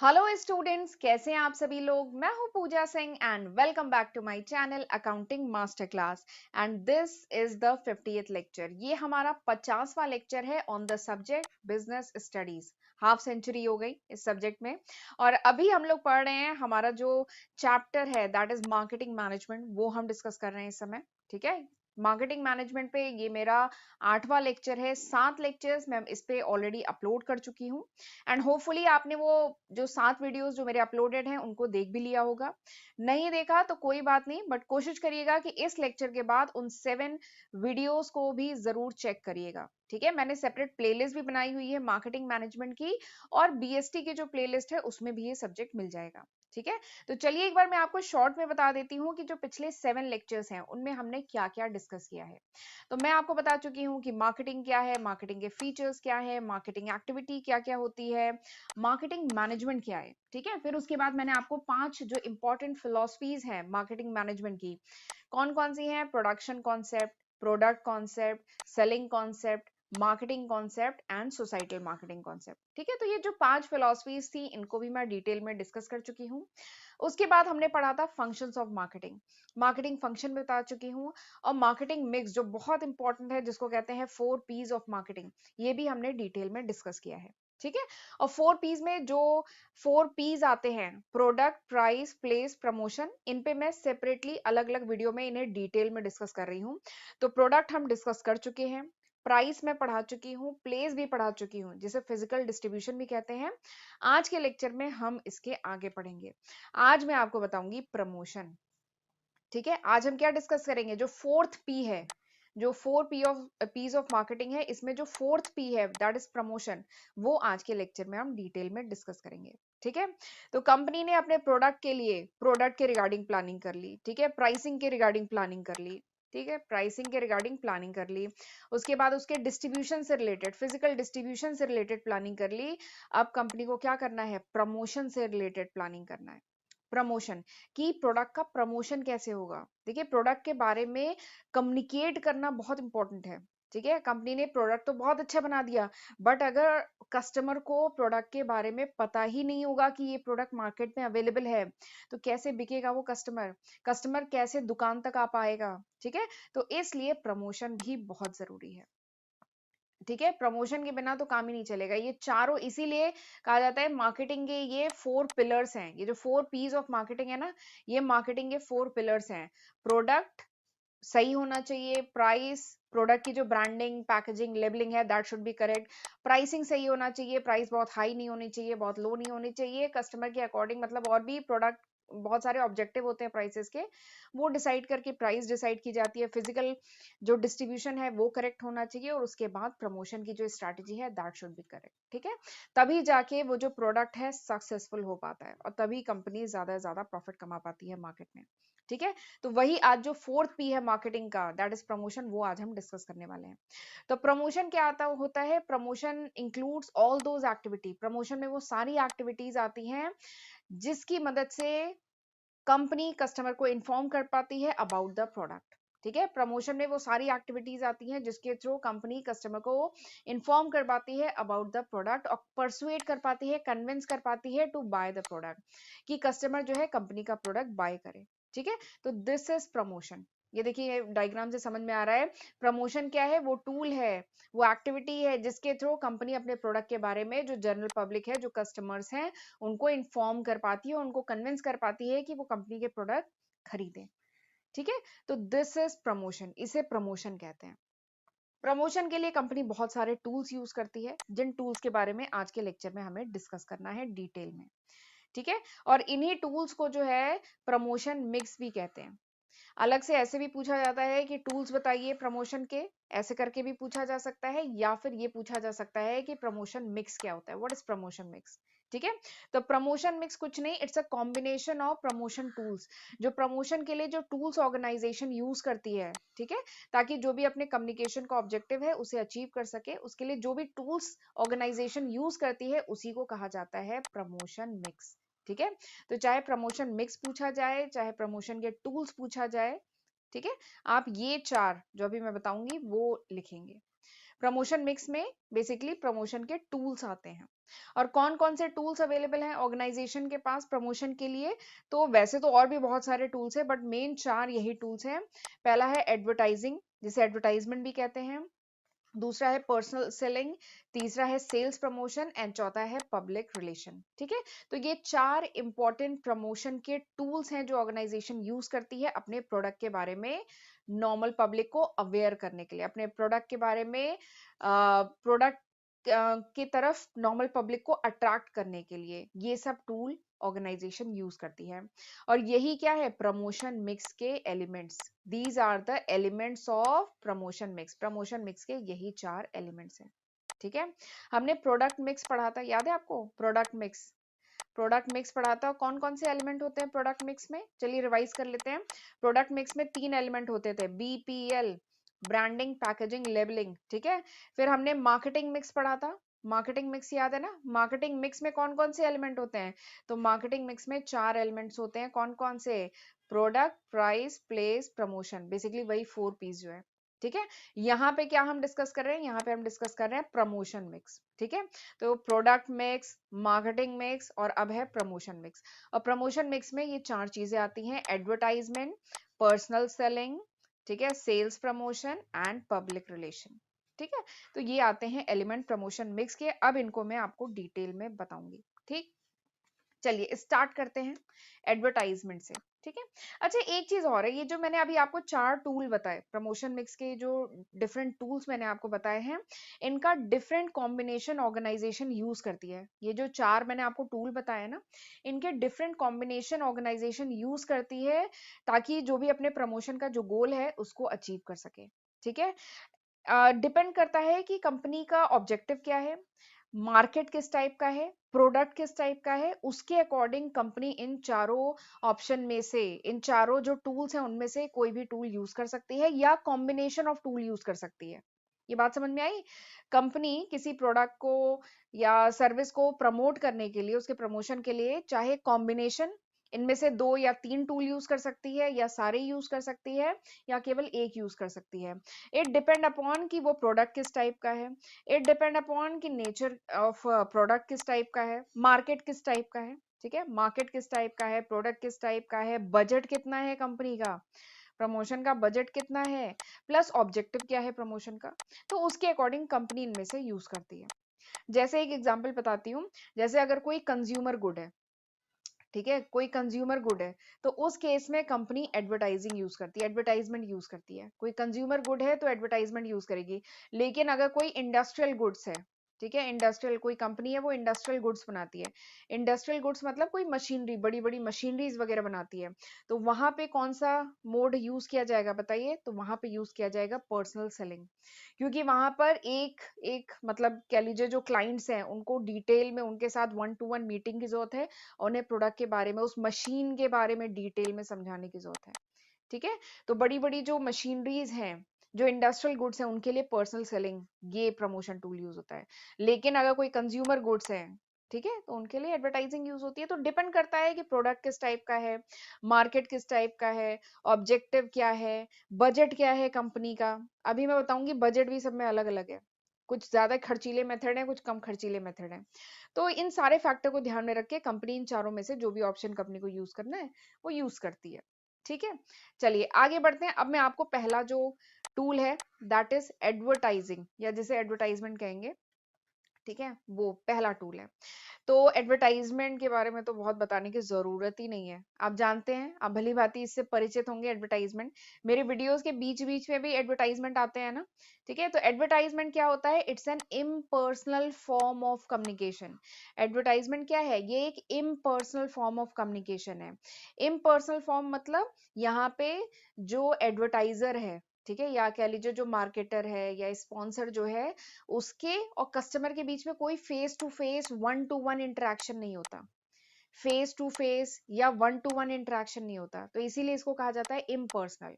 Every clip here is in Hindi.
हेलो स्टूडेंट्स, कैसे हैं आप सभी लोग। मैं हूं Pooja Singh and welcome back to my channel accounting master class. And this is the 50th lecture. ये हमारा 50वां लेक्चर है on the subject business studies. Half century हो गई इस सब्जेक्ट में और अभी हम लोग पढ़ रहे हैं हमारा जो चैप्टर है दैट इज मार्केटिंग मैनेजमेंट, वो हम डिस्कस कर रहे हैं इस समय। ठीक है, मार्केटिंग मैनेजमेंट पे ये मेरा 8वां लेक्चर है। 7 लेक्चर्स मैं इस पे ऑलरेडी अपलोड कर चुकी हूँ एंड होपफुली आपने वो जो 7 वीडियोस जो मेरे अपलोडेड हैं उनको देख भी लिया होगा। नहीं देखा तो कोई बात नहीं, बट कोशिश करिएगा कि इस लेक्चर के बाद उन 7 वीडियोस को भी जरूर चेक करिएगा। ठीक है, मैंने सेपरेट प्लेलिस्ट भी बनाई हुई है मार्केटिंग मैनेजमेंट की, और बीएसटी की जो प्लेलिस्ट है उसमें भी ये सब्जेक्ट मिल जाएगा। ठीक है, तो चलिए एक बार मैं आपको शॉर्ट में बता देती हूँ कि जो पिछले 7 लेक्चर्स हैं उनमें हमने क्या क्या डिस्कस किया है। तो मैं आपको बता चुकी हूँ कि मार्केटिंग क्या है, मार्केटिंग के फीचर्स क्या है, मार्केटिंग एक्टिविटी क्या क्या होती है, मार्केटिंग मैनेजमेंट क्या है। ठीक है, फिर उसके बाद मैंने आपको 5 जो इंपॉर्टेंट फिलॉसफीज हैं मार्केटिंग मैनेजमेंट की, कौन कौन सी हैं। Production concept, product concept, selling concept, marketing concept and societal marketing concept. ठीक है, तो ये जो 5 फिलॉसफीज थी इनको भी मैं डिटेल में डिस्कस कर चुकी हूँ। उसके बाद हमने पढ़ा था functions of marketing, marketing function बता चुकी हूँ। और मार्केटिंग मिक्स जो बहुत इंपॉर्टेंट है, जिसको कहते हैं 4 पीज ऑफ मार्केटिंग, ये भी हमने डिटेल में डिस्कस किया है। ठीक है, और 4 पीज में जो 4 पीज आते हैं, प्रोडक्ट, प्राइस, प्लेस, प्रमोशन, इन पे मैं सेपरेटली अलग अलग वीडियो में इन्हें डिटेल में डिस्कस कर रही हूँ। तो प्रोडक्ट हम डिस्कस कर चुके हैं, प्राइस में पढ़ा चुकी हूँ, प्लेस भी पढ़ा चुकी हूँ जिसे फिजिकल डिस्ट्रीब्यूशन भी कहते हैं। आज के लेक्चर में हम इसके आगे पढ़ेंगे। आज मैं आपको बताऊंगी प्रमोशन। ठीक है, आज हम क्या डिस्कस करेंगे, जो 4th पी है, जो 4 P of peace of marketing है, इसमें जो 4th पी है दैट इज प्रमोशन, वो आज के लेक्चर में हम डिटेल में डिस्कस करेंगे। ठीक है, तो कंपनी ने अपने प्रोडक्ट के लिए प्रोडक्ट के रिगार्डिंग प्लानिंग कर ली। ठीक है, प्राइसिंग के रिगार्डिंग प्लानिंग कर ली। ठीक है, प्राइसिंग के रिगार्डिंग प्लानिंग कर ली। उसके बाद उसके डिस्ट्रीब्यूशन से रिलेटेड, फिजिकल डिस्ट्रीब्यूशन से रिलेटेड प्लानिंग कर ली। अब कंपनी को क्या करना है, प्रमोशन से रिलेटेड प्लानिंग करना है। प्रमोशन कि प्रोडक्ट का प्रमोशन कैसे होगा। देखिए, प्रोडक्ट के बारे में कम्युनिकेट करना बहुत इंपॉर्टेंट है। ठीक है, कंपनी ने प्रोडक्ट तो बहुत अच्छा बना दिया, बट अगर कस्टमर को प्रोडक्ट के बारे में पता ही नहीं होगा कि ये प्रोडक्ट मार्केट में अवेलेबल है, तो कैसे बिकेगा वो कस्टमर, कस्टमर कैसे दुकान तक आ पाएगा। ठीक है, तो इसलिए प्रमोशन भी बहुत जरूरी है। ठीक है, प्रमोशन के बिना तो काम ही नहीं चलेगा। ये चारों इसीलिए कहा जाता है मार्केटिंग के ये 4 पिलर्स हैं। ये जो 4 पीस ऑफ मार्केटिंग है ना, ये मार्केटिंग के 4 पिलर्स हैं। प्रोडक्ट सही होना चाहिए, प्राइस, प्रोडक्ट की जो ब्रांडिंग, पैकेजिंग, लेबलिंग है that should be correct. Pricing सही होना चाहिए, प्राइस बहुत हाई नहीं होनी चाहिए, बहुत लो नहीं होनी चाहिए, कस्टमर के अकॉर्डिंग, मतलब और भी प्रोडक्ट बहुत सारे ऑब्जेक्टिव होते हैं प्राइसेस के, वो डिसाइड करके प्राइस डिसाइड की जाती है। फिजिकल जो डिस्ट्रीब्यूशन है वो करेक्ट होना चाहिए, और उसके बाद प्रमोशन की जो स्ट्रैटेजी है दैट शुड बी करेक्ट। ठीक है, तभी जाके वो जो प्रोडक्ट है सक्सेसफुल हो पाता है, और तभी कंपनी ज्यादा से ज्यादा प्रॉफिट कमा पाती है मार्केट में। ठीक है, तो वही आज जो 4th पी है मार्केटिंग का दैट इज प्रमोशन, वो आज हम डिस्कस करने वाले हैं। तो प्रमोशन क्या आता होता है, promotion includes all those activity. Promotion में वो सारी एक्टिविटीज आती हैं जिसकी मदद से कंपनी कस्टमर को इन्फॉर्म कर पाती है अबाउट द प्रोडक्ट। ठीक है, प्रमोशन में वो सारी एक्टिविटीज आती हैं जिसके थ्रू कंपनी कस्टमर को इन्फॉर्म कर पाती है अबाउट द प्रोडक्ट, और परसुएट कर पाती है, कन्विंस कर पाती है टू बाय द प्रोडक्ट, कि कस्टमर जो है कंपनी का प्रोडक्ट बाय करे। ठीक है, तो दिस इज प्रमोशन। ये देखिए डायग्राम से समझ में आ रहा है, प्रमोशन क्या है, वो टूल है, वो एक्टिविटी है जिसके थ्रू कंपनी अपने प्रोडक्ट के बारे में जो जनरल पब्लिक है, जो कस्टमर्स हैं, उनको इन्फॉर्म कर पाती है, उनको कन्विंस कर पाती है कि वो कंपनी के प्रोडक्ट खरीदें। ठीक है, तो दिस इज प्रमोशन, इसे प्रमोशन कहते हैं। प्रमोशन के लिए कंपनी बहुत सारे टूल्स यूज करती है, जिन टूल्स के बारे में आज के लेक्चर में हमें डिस्कस करना है डिटेल में। ठीक है, और इन्हीं टूल्स को जो है प्रमोशन मिक्स भी कहते हैं। अलग से ऐसे भी पूछा जाता है कि टूल्स बताइए प्रमोशन के, ऐसे करके भी पूछा जा सकता है, या फिर ये पूछा जा सकता है कि प्रमोशन मिक्स क्या होता है, व्हाट इज प्रमोशन मिक्स। ठीक है, तो प्रमोशन मिक्स कुछ नहीं, it's a combination of promotion tools, जो प्रमोशन के लिए जो टूल्स ऑर्गेनाइजेशन यूज करती है। ठीक है, ताकि जो भी अपने कम्युनिकेशन का ऑब्जेक्टिव है उसे अचीव कर सके, उसके लिए जो भी टूल्स ऑर्गेनाइजेशन यूज करती है उसी को कहा जाता है प्रमोशन मिक्स। ठीक है, तो चाहे प्रमोशन मिक्स पूछा जाए, चाहे प्रमोशन के टूल्स पूछा जाए, ठीक है, आप ये 4 जो अभी मैं बताऊंगी वो लिखेंगे। प्रमोशन मिक्स में बेसिकली प्रमोशन के टूल्स आते हैं। और कौन कौन से टूल्स अवेलेबल हैं ऑर्गेनाइजेशन के पास प्रमोशन के लिए? तो वैसे तो और भी बहुत सारे टूल्स हैं, बट मेन 4 यही टूल्स हैं। पहला है एडवर्टाइजिंग, जिसे एडवर्टाइजमेंट भी कहते हैं। दूसरा है पर्सनल सेलिंग, तीसरा है सेल्स प्रमोशन एंड चौथा है पब्लिक रिलेशन। ठीक है, तो ये 4 इंपॉर्टेंट प्रमोशन के टूल्स हैं जो ऑर्गेनाइजेशन यूज करती है अपने प्रोडक्ट के बारे में नॉर्मल पब्लिक को अवेयर करने के लिए, अपने प्रोडक्ट के बारे में प्रोडक्ट की तरफ नॉर्मल पब्लिक को अट्रैक्ट करने के लिए ये सब टूल ऑर्गेनाइजेशन यूज करती है। और यही क्या है? प्रमोशन मिक्स के elements. These are the elements of promotion mix. Promotion mix के यही 4 एलिमेंट्स हैं। ठीक है, हमने प्रोडक्ट मिक्स पढ़ा था, याद है आपको? प्रोडक्ट मिक्स, प्रोडक्ट मिक्स पढ़ा था। कौन कौन से एलिमेंट होते हैं प्रोडक्ट मिक्स में? चलिए रिवाइज कर लेते हैं। प्रोडक्ट मिक्स में 3 एलिमेंट होते थे, बीपीएल, ब्रांडिंग, पैकेजिंग, लेबलिंग। ठीक है, फिर हमने मार्केटिंग मिक्स पढ़ा था। मार्केटिंग मिक्स याद है ना? मार्केटिंग मिक्स में कौन कौन से एलिमेंट होते हैं? तो मार्केटिंग मिक्स में 4 एलिमेंट्स होते हैं। कौन कौन से? Product, price, place, promotion, basically वही 4 पीस जो है। ठीक है, यहाँ पे क्या हम डिस्कस कर रहे हैं? यहाँ पे हम डिस्कस कर रहे हैं प्रमोशन मिक्स। ठीक है, तो प्रोडक्ट मिक्स, मार्केटिंग मिक्स और अब है प्रमोशन मिक्स। और प्रमोशन मिक्स में ये 4 चीजें आती हैं, एडवर्टाइजमेंट, पर्सनल सेलिंग, ठीक है, sales promotion and public relation. ठीक है, तो ये आते हैं एलिमेंट प्रमोशन मिक्स के। अब इनको मैं आपको डिटेल में बताऊंगी। ठीक, चलिए स्टार्ट करते हैं एडवर्टाइजमेंट से। ठीक है, अच्छा एक चीज और है, ये जो मैंने अभी आपको 4 टूल बताए प्रमोशन मिक्स के, जो डिफरेंट टूल्स मैंने आपको बताए हैं, इनका डिफरेंट कॉम्बिनेशन ऑर्गेनाइजेशन यूज करती है। ये जो 4 मैंने आपको टूल बताए ना, इनके डिफरेंट कॉम्बिनेशन ऑर्गेनाइजेशन यूज करती है ताकि जो भी अपने प्रमोशन का जो गोल है उसको अचीव कर सके। ठीक है, डिपेंड करता है कि कंपनी का ऑब्जेक्टिव क्या है, मार्केट किस टाइप का है, प्रोडक्ट किस टाइप का है, उसके अकॉर्डिंग कंपनी इन चारों ऑप्शन में से, इन चारों जो टूल्स हैं उनमें से कोई भी टूल यूज कर सकती है या कॉम्बिनेशन ऑफ टूल यूज कर सकती है। ये बात समझ में आई? कंपनी किसी प्रोडक्ट को या सर्विस को प्रमोट करने के लिए, उसके प्रमोशन के लिए चाहे कॉम्बिनेशन इनमें से 2 या 3 टूल यूज कर सकती है, या सारे यूज कर सकती है, या केवल एक यूज कर सकती है। इट डिपेंड अपॉन कि वो प्रोडक्ट किस टाइप का है, इट डिपेंड अपॉन कि नेचर ऑफ प्रोडक्ट किस टाइप का है, मार्केट किस टाइप का है। ठीक है, मार्केट किस टाइप का है, प्रोडक्ट किस टाइप का है, बजट कितना है कंपनी का, प्रमोशन का बजट कितना है, प्लस ऑब्जेक्टिव क्या है प्रमोशन का, तो उसके अकॉर्डिंग कंपनी इनमें से यूज करती है। जैसे एक एग्जांपल बताती हूँ, जैसे अगर कोई कंज्यूमर गुड है, ठीक है, कोई कंज्यूमर गुड है, तो उस केस में कंपनी एडवर्टाइजिंग यूज करती है, एडवर्टाइजमेंट यूज करती है। कोई कंज्यूमर गुड है तो एडवर्टाइजमेंट यूज करेगी। लेकिन अगर कोई इंडस्ट्रियल गुड्स है, ठीक है, इंडस्ट्रियल कोई कंपनी है वो इंडस्ट्रियल गुड्स बनाती है, इंडस्ट्रियल गुड्स मतलब कोई मशीनरी, बड़ी बड़ी मशीनरीज वगैरह बनाती है, तो वहां पे कौन सा मोड यूज किया जाएगा बताइए? तो वहां पे यूज किया जाएगा पर्सनल सेलिंग। क्योंकि वहां पर एक एक मतलब कह लीजिए जो क्लाइंट्स हैं उनको डिटेल में उनके साथ 1-to-1 मीटिंग की जरूरत है, उन्हें प्रोडक्ट के बारे में, उस मशीन के बारे में डिटेल में समझाने की जरूरत है। ठीक है, तो बड़ी बड़ी जो मशीनरीज हैं, जो इंडस्ट्रियल गुड्स हैं, उनके लिए पर्सनल सेलिंग ये प्रमोशन टूल यूज होता है। लेकिन अगर कोई कंज्यूमर गुड्स है, ठीक है, तो उनके लिए एडवर्टाइजिंग यूज होती है। तो डिपेंड करता है कि प्रोडक्ट किस टाइप का है, मार्केट किस टाइप का है, ऑब्जेक्टिव क्या है, बजट क्या है कंपनी का। अभी मैं बताऊंगी बजट भी सब में अलग अलग है, कुछ ज्यादा खर्चीले मेथड है, कुछ कम खर्चीले मेथड है। तो इन सारे फैक्टर को ध्यान में रख के कंपनी इन चारों में से जो भी ऑप्शन कंपनी को यूज करना है वो यूज करती है। ठीक है, चलिए आगे बढ़ते हैं। अब मैं आपको पहला जो टूल है दैट इज एडवर्टाइजिंग, या जिसे एडवर्टाइजमेंट कहेंगे, ठीक है, वो पहला टूल है। तो एडवर्टाइजमेंट के बारे में तो बहुत बताने की जरूरत ही नहीं है, आप जानते हैं, आप भली भांति इससे परिचित होंगे। एडवर्टाइजमेंट मेरे वीडियोस के बीच बीच में भी एडवर्टाइजमेंट आते हैं ना। ठीक है, तो एडवर्टाइजमेंट क्या होता है? It's an impersonal form of communication. Advertisement क्या है? ये एक इम्पर्सनल फॉर्म ऑफ कम्युनिकेशन है। इम्पर्सनल फॉर्म मतलब यहाँ पे जो एडवर्टाइजर है, ठीक है, या कह लीजिए जो मार्केटर है या स्पॉन्सर जो है, उसके और कस्टमर के बीच में कोई face to face 1-to-1 interaction नहीं होता, फेस टू फेस या 1-to-1 इंटरेक्शन नहीं होता, तो इसीलिए इसको कहा जाता है इम्पर्सनल।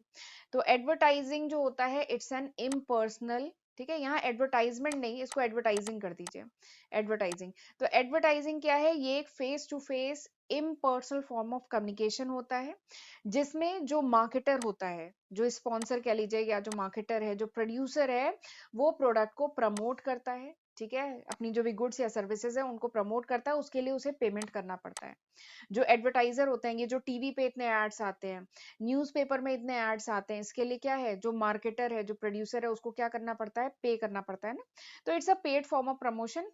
तो एडवर्टाइजिंग जो होता है इट्स एन इम्पर्सनल ठीक है, यहाँ एडवर्टाइजमेंट नहीं, इसको एडवर्टाइजिंग कर दीजिए, एडवर्टाइजिंग। तो एडवर्टाइजिंग क्या है, ये एक face to face impersonal form of communication होता है, जिसमें जो मार्केटर होता है, जो स्पॉन्सर कह लीजिए, या जो मार्केटर है, जो प्रोड्यूसर है, वो प्रोडक्ट को प्रमोट करता है, ठीक है, अपनी जो भी गुड्स या सर्विसेज है उनको प्रमोट करता है, उसके लिए उसे पेमेंट करना पड़ता है। जो एडवर्टाइजर होते हैं, ये जो टीवी पे इतने एड्स आते हैं, न्यूज़पेपर में इतने एड्स आते हैं, इसके लिए क्या है, जो मार्केटर है, जो प्रोड्यूसर है, उसको क्या करना पड़ता है, पे करना पड़ता है ना। तो it's a paid form of promotion.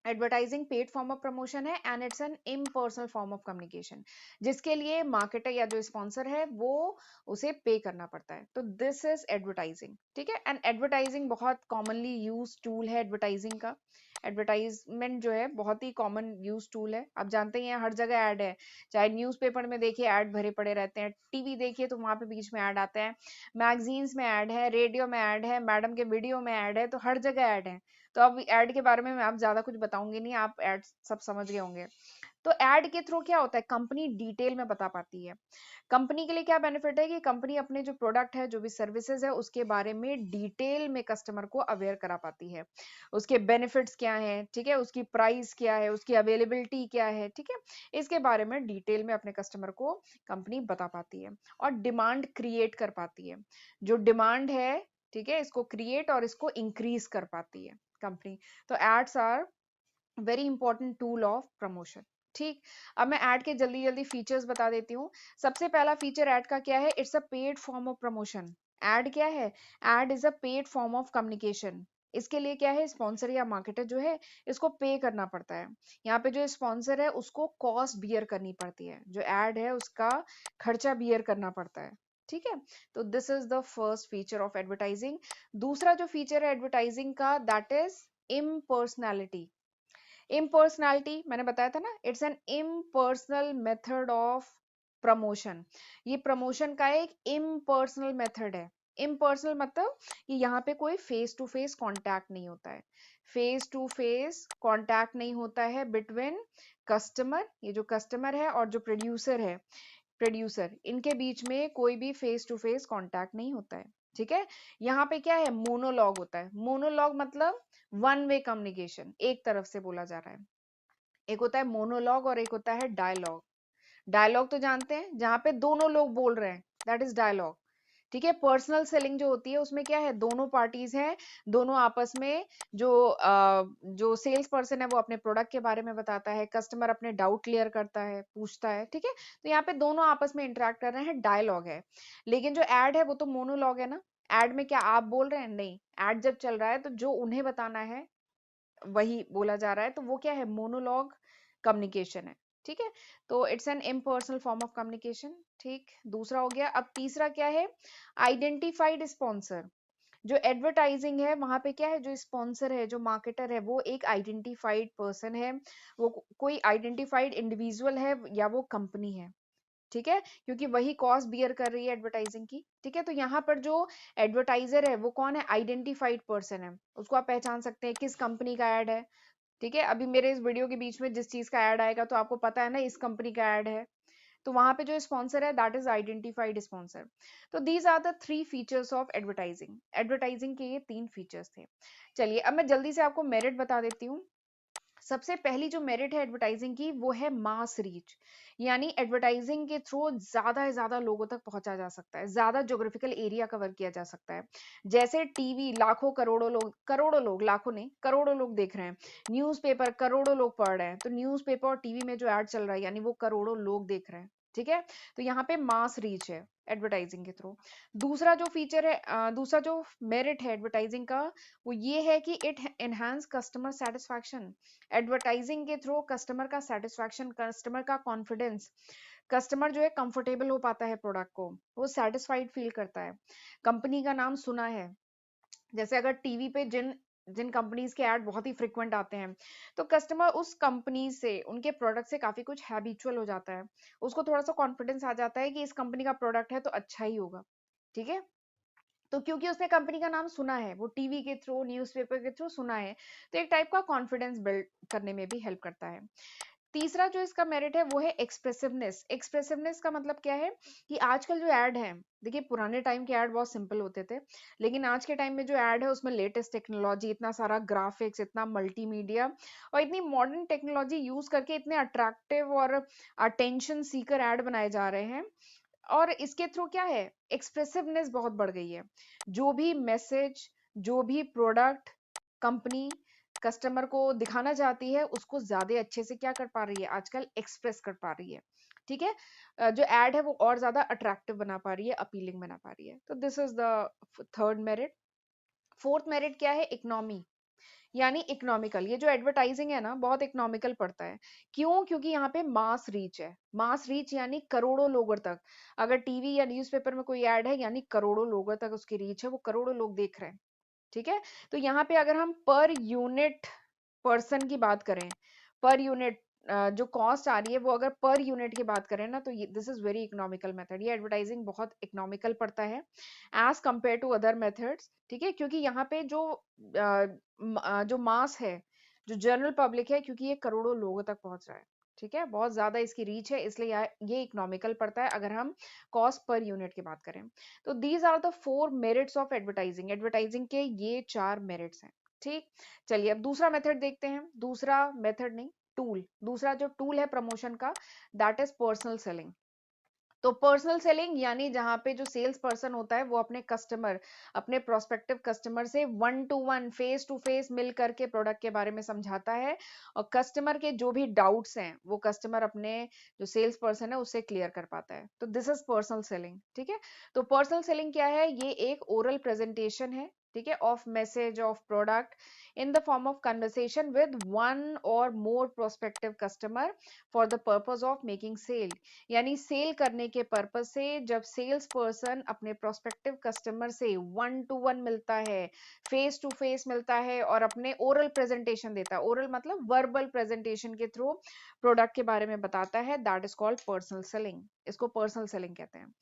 Advertising paid form of promotion है and it's an impersonal form of communication, जिसके लिए मार्केटर या जो स्पॉन्सर है वो उसे पे करना पड़ता है। तो दिस इज एडवर्टाइजिंग, ठीक है। एंड एडवर्टाइजिंग बहुत कॉमनली यूज टूल है एडवर्टाइजिंग का। एडवर्टाइजमेंट जो है बहुत ही कॉमन यूज टूल है, आप जानते ही हैं हर जगह ऐड है, चाहे न्यूज़पेपर में देखिए ऐड भरे पड़े रहते हैं, टीवी देखिए तो वहां पे बीच में ऐड आता है, मैगजीन्स में ऐड है, रेडियो में ऐड है, मैडम के वीडियो में ऐड है, तो हर जगह ऐड है। तो अब ऐड के बारे में मैं आप ज्यादा कुछ बताऊंगी नहीं, आप ऐड सब समझ गए होंगे। तो ऐड के थ्रू क्या होता है, कंपनी डिटेल में बता पाती है। कंपनी के लिए क्या बेनिफिट है कि कंपनी अपने जो प्रोडक्ट है, जो भी सर्विसेज है, उसके बारे में डिटेल में कस्टमर को अवेयर करा पाती है। उसके बेनिफिट्स क्या हैं, ठीक है, उसकी प्राइस क्या है, उसकी अवेलेबिलिटी क्या है, ठीक है, इसके बारे में डिटेल में अपने कस्टमर को कंपनी बता पाती है, और डिमांड क्रिएट कर पाती है। जो डिमांड है, ठीक है, इसको क्रिएट और इसको इंक्रीज कर पाती है कंपनी। तो ads are very important tool of promotion. ठीक, अब मैं ऐड के जल्दी जल्दी फीचर्स बता देती हूँ। सबसे पहला फीचर ऐड का क्या है, it's a paid form of promotion. Add क्या है, add is a paid form of communication. इसके लिए क्या है, स्पॉन्सर या मार्केटर जो है, इसको पे करना पड़ता है। यहाँ पे जो स्पॉन्सर है उसको कॉस्ट बियर करनी पड़ती है, जो ऐड है उसका खर्चा बियर करना पड़ता है, ठीक है। तो this is the first feature of advertising. दूसरा जो फीचर है एडवर्टाइजिंग का, दैट इज इम्पर्सनैलिटी। इम्पर्सनैलिटी मैंने बताया था ना, it's an impersonal method of promotion. ये प्रमोशन का एक इम्पर्सनल मेथड है। इम्पर्सनल मतलब कि यहाँ पे कोई फेस टू फेस कांटेक्ट नहीं होता है, फेस टू फेस कांटेक्ट नहीं होता है बिटवीन कस्टमर, ये जो कस्टमर है, और जो प्रोड्यूसर है, प्रोड्यूसर, इनके बीच में कोई भी फेस टू फेस कांटेक्ट नहीं होता है, ठीक है। यहाँ पे क्या है, मोनोलॉग होता है। मोनोलॉग मतलब वन वे कम्युनिकेशन, एक तरफ से बोला जा रहा है। एक होता है मोनोलॉग और एक होता है डायलॉग। डायलॉग तो जानते हैं, जहां पे दोनों लोग बोल रहे हैं, दैट इज डायलॉग, ठीक है। पर्सनल सेलिंग जो होती है उसमें क्या है, दोनों पार्टीज हैं, दोनों आपस में जो सेल्स पर्सन है वो अपने प्रोडक्ट के बारे में बताता है, कस्टमर अपने डाउट क्लियर करता है, पूछता है, ठीक है। तो यहाँ पे दोनों आपस में इंटरेक्ट कर रहे हैं, डायलॉग है। लेकिन जो एड है वो तो मोनोलॉग है ना। एड में क्या आप बोल रहे हैं, नहीं, एड जब चल रहा है तो जो उन्हें बताना है वही बोला जा रहा है, तो वो क्या है, मोनोलॉग कम्युनिकेशन है, ठीक है। तो it's an impersonal form of communication. ठीक, दूसरा हो गया। अब तीसरा क्या है, आइडेंटिफाइड स्पॉन्सर। जो एडवर्टाइजिंग है वहां पे क्या है, जो स्पॉन्सर है, जो मार्केटर है, वो एक आइडेंटिफाइड पर्सन है, वो कोई आइडेंटिफाइड इंडिविजुअल है या वो कंपनी है, ठीक है, क्योंकि वही कॉस्ट बियर कर रही है एडवर्टाइजिंग की, ठीक है। तो यहाँ पर जो एडवर्टाइजर है वो कौन है, आइडेंटिफाइड पर्सन है, उसको आप पहचान सकते हैं किस कंपनी का एड है, ठीक है। अभी मेरे इस वीडियो के बीच में जिस चीज का ऐड आएगा तो आपको पता है ना इस कंपनी का ऐड है, तो वहां पे जो स्पॉन्सर है दैट इज आइडेंटिफाइड स्पॉन्सर। तो these are the three features of advertising. Advertising के ये तीन फीचर्स थे। चलिए अब मैं जल्दी से आपको मेरिट बता देती हूँ। सबसे पहली जो मेरिट है एडवर्टाइजिंग की वो है मास रीच, यानी एडवर्टाइजिंग के थ्रू ज्यादा से ज्यादा लोगों तक पहुंचा जा सकता है, ज्यादा ज्योग्राफिकल एरिया कवर किया जा सकता है। जैसे टीवी लाखों करोड़ों लोग, लाखों नहीं करोड़ों लोग देख रहे हैं, न्यूज़पेपर करोड़ों लोग पढ़ रहे हैं, तो न्यूज़पेपर और टीवी में जो ऐड चल रहा है यानी वो करोड़ों लोग देख रहे हैं, ठीक है। तो यहाँ पे मास रीच है एडवर्टाइजिंग के थ्रू। दूसरा जो फीचर है, दूसरा जो मेरिट है एडवर्टाइजिंग का, वो ये है कि it enhance customer satisfaction. Advertising के थ्रू कस्टमर का सेटिस्फैक्शन, कस्टमर का कॉन्फिडेंस, कस्टमर जो है कंफर्टेबल हो पाता है प्रोडक्ट को, वो सेटिस्फाइड फील करता है, कंपनी का नाम सुना है। जैसे अगर टीवी पे जिन जिन कंपनीज के ऐड बहुत ही फ्रिक्वेंट आते हैं, तो कस्टमर उस कंपनी से, उनके प्रोडक्ट से काफी कुछ हैबिचुअल हो जाता है, उसको थोड़ा सा कॉन्फिडेंस आ जाता है कि इस कंपनी का प्रोडक्ट है तो अच्छा ही होगा, ठीक है। तो क्योंकि उसने कंपनी का नाम सुना है, वो टीवी के थ्रू, न्यूज़पेपर के थ्रू सुना है, तो एक टाइप का कॉन्फिडेंस बिल्ड करने में भी हेल्प करता है। तीसरा जो इसका मेरिट है वो है एक्सप्रेसिवनेस। एक्सप्रेसिवनेस का मतलब क्या है कि आजकल जो ऐड है, देखिए पुराने टाइम के ऐड बहुत सिंपल होते थे, लेकिन आज के टाइम में जो ऐड है उसमें लेटेस्ट टेक्नोलॉजी, इतना सारा ग्राफिक्स, इतना मल्टीमीडिया और इतनी मॉडर्न टेक्नोलॉजी यूज करके इतने अट्रैक्टिव और अटेंशन सीकर ऐड बनाए जा रहे हैं। और इसके थ्रू क्या है, एक्सप्रेसिवनेस बहुत बढ़ गई है। जो भी मैसेज, जो भी प्रोडक्ट कंपनी कस्टमर को दिखाना चाहती है उसको ज्यादा अच्छे से क्या कर पा रही है आजकल, एक्सप्रेस कर पा रही है। ठीक है, जो एड है वो और ज्यादा अट्रैक्टिव बना पा रही है, अपीलिंग बना पा रही है। तो this is the third merit. Fourth merit क्या है, इकोनॉमी, यानी इकोनॉमिकल। ये जो एडवर्टाइजिंग है ना बहुत इकोनॉमिकल पड़ता है। क्यों? क्योंकि यहाँ पे मास रीच है। मास रीच यानी करोड़ों लोगों तक, अगर टीवी या न्यूज़पेपर में कोई ऐड है यानी करोड़ों लोगों तक उसकी रीच है, वो करोड़ों लोग देख रहे हैं। ठीक है, तो यहाँ पे अगर हम पर यूनिट पर्सन की बात करें, पर यूनिट जो कॉस्ट आ रही है वो अगर पर यूनिट की बात करें ना, तो this is very economical method. ये एडवर्टाइजिंग बहुत इकोनॉमिकल पड़ता है as compare to other methods. ठीक है, क्योंकि यहाँ पे जो जो मास है, जो जनरल पब्लिक है, क्योंकि ये करोड़ों लोगों तक पहुंच रहा है। ठीक है, बहुत ज्यादा इसकी रीच है, इसलिए ये इकोनॉमिकल पड़ता है अगर हम कॉस्ट पर यूनिट की बात करें। तो these are the 4 merits of advertising. Advertising के ये 4 मेरिट्स हैं। ठीक, चलिए अब दूसरा मेथड देखते हैं। दूसरा मेथड नहीं, टूल। दूसरा जो टूल है प्रमोशन का, दैट इज पर्सनल सेलिंग। तो पर्सनल सेलिंग यानी जहां पे जो सेल्स पर्सन होता है वो अपने कस्टमर, अपने प्रोस्पेक्टिव कस्टमर से 1 to 1 फेस टू फेस मिल करके प्रोडक्ट के बारे में समझाता है, और कस्टमर के जो भी डाउट्स हैं वो कस्टमर अपने जो सेल्स पर्सन है उससे क्लियर कर पाता है। तो दिस इज पर्सनल सेलिंग। ठीक है, तो पर्सनल सेलिंग क्या है, ये एक ओरल प्रेजेंटेशन है, ठीक है, of message of product in the form of conversation with one or more prospective customer for the purpose of making sale। यानी सेल करने के पर्पस से जब सेल्स पर्सन अपने प्रोस्पेक्टिव कस्टमर से 1 to 1 मिलता है, फेस टू फेस मिलता है और अपने ओरल प्रेजेंटेशन देता है, ओरल मतलब वर्बल प्रेजेंटेशन के थ्रू प्रोडक्ट के बारे में बताता है, that is called personal selling. इसको पर्सनल सेलिंग कहते हैं।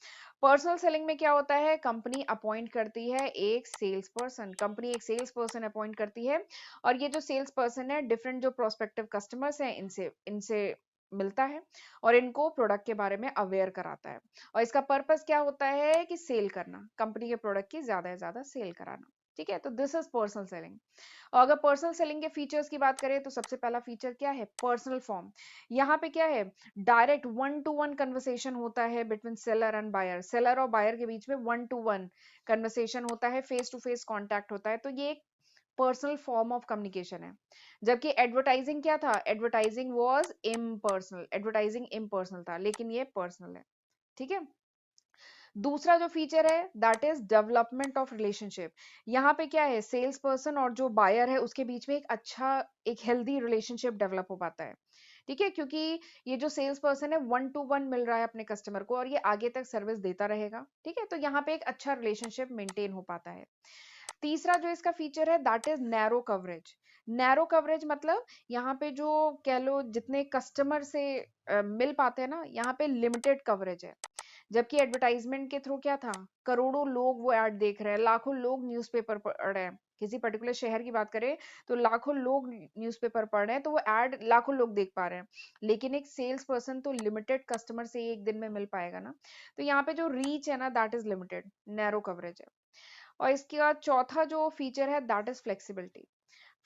पर्सनल सेलिंग में क्या होता है, कंपनी अपॉइंट करती है एक सेल्स पर्सन, कंपनी एक सेल्स पर्सन अपॉइंट करती है, और ये जो सेल्स पर्सन है डिफरेंट जो प्रोस्पेक्टिव कस्टमर्स हैं इनसे इनसे मिलता है और इनको प्रोडक्ट के बारे में अवेयर कराता है। और इसका पर्पस क्या होता है कि सेल करना, कंपनी के प्रोडक्ट की ज्यादा से ज्यादा सेल कराना। ठीक है, तो दिस इज पर्सनल सेलिंग। और अगर पर्सनल सेलिंग के फीचर्स की बात करें तो सबसे पहला फीचर क्या है, पर्सनल फॉर्म। यहाँ पे क्या है, डायरेक्ट 1 to 1 कन्वर्सेशन होता है between seller and buyer. Seller और बायर के बीच में 1 to 1 कन्वर्सेशन होता है, फेस टू फेस कॉन्टैक्ट होता है। तो ये एक पर्सनल फॉर्म ऑफ कम्युनिकेशन है। जबकि एडवर्टाइजिंग क्या था, advertising was impersonal, advertising impersonal था, लेकिन ये पर्सनल है। ठीक है, दूसरा जो फीचर है that is development of relationship. यहाँ पे क्या है, सेल्स पर्सन और जो बायर है उसके बीच में एक अच्छा, एक हेल्दी रिलेशनशिप डेवलप हो पाता है। ठीक है, क्योंकि ये जो सेल्स पर्सन है 1 to 1 मिल रहा है अपने कस्टमर को और ये आगे तक सर्विस देता रहेगा। ठीक है, तो यहाँ पे एक अच्छा रिलेशनशिप मेंटेन हो पाता है। तीसरा जो इसका फीचर है that is narrow coverage. Narrow coverage मतलब यहाँ पे जो कह लो जितने कस्टमर से मिल पाते हैं ना, यहाँ पे लिमिटेड कवरेज है। जबकि एडवर्टाइजमेंट के थ्रू क्या था, करोड़ों लोग वो ऐड देख रहे हैं, लाखों लोग न्यूज़पेपर पढ़ रहे हैं। किसी पर्टिकुलर शहर की बात करें तो लाखों लोग न्यूज़पेपर पढ़ रहे हैं, तो वो ऐड लाखों लोग देख पा रहे हैं। लेकिन एक सेल्स पर्सन तो लिमिटेड कस्टमर से एक दिन में मिल पाएगा ना, तो यहाँ पे जो रीच है ना that is limited, narrow coverage है। और इसके बाद चौथा जो फीचर है दैट इज फ्लेक्सिबिलिटी।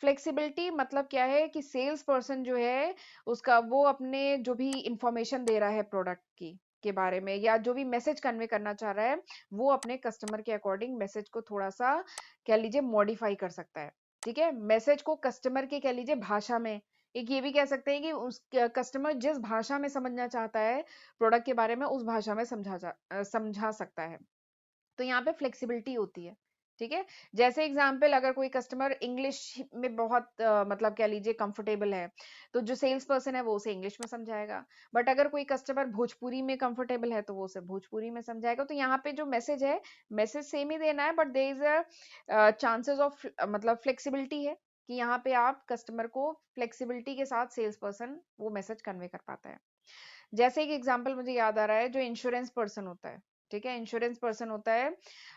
फ्लेक्सिबिलिटी मतलब क्या है कि सेल्स पर्सन जो है उसका वो अपने जो भी इंफॉर्मेशन दे रहा है प्रोडक्ट की के बारे में या जो भी मैसेज कन्वे करना चाह रहा है वो अपने कस्टमर के अकॉर्डिंग मैसेज को थोड़ा सा कह लीजिए मॉडिफाई कर सकता है। ठीक है, मैसेज को कस्टमर के कह लीजिए भाषा में, एक ये भी कह सकते हैं कि उस कस्टमर जिस भाषा में समझना चाहता है प्रोडक्ट के बारे में उस भाषा में समझा सकता है। तो यहाँ पे फ्लेक्सिबिलिटी होती है। ठीक है, जैसे एग्जाम्पल अगर कोई कस्टमर इंग्लिश में बहुत मतलब कह लीजिए कंफर्टेबल है तो जो सेल्स पर्सन है वो उसे इंग्लिश में समझाएगा। बट अगर कोई कस्टमर भोजपुरी में कंफर्टेबल है तो वो उसे भोजपुरी में समझाएगा। तो यहाँ पे जो मैसेज है, मैसेज सेम ही देना है but there is a chances of मतलब फ्लेक्सिबिलिटी है कि यहाँ पे आप कस्टमर को फ्लेक्सिबिलिटी के साथ सेल्स पर्सन वो मैसेज कन्वे कर पाता है। जैसे एक एग्जांपल मुझे याद आ रहा है, जो इंश्योरेंस पर्सन होता है, ठीक है, इंश्योरेंस पर्सन होता है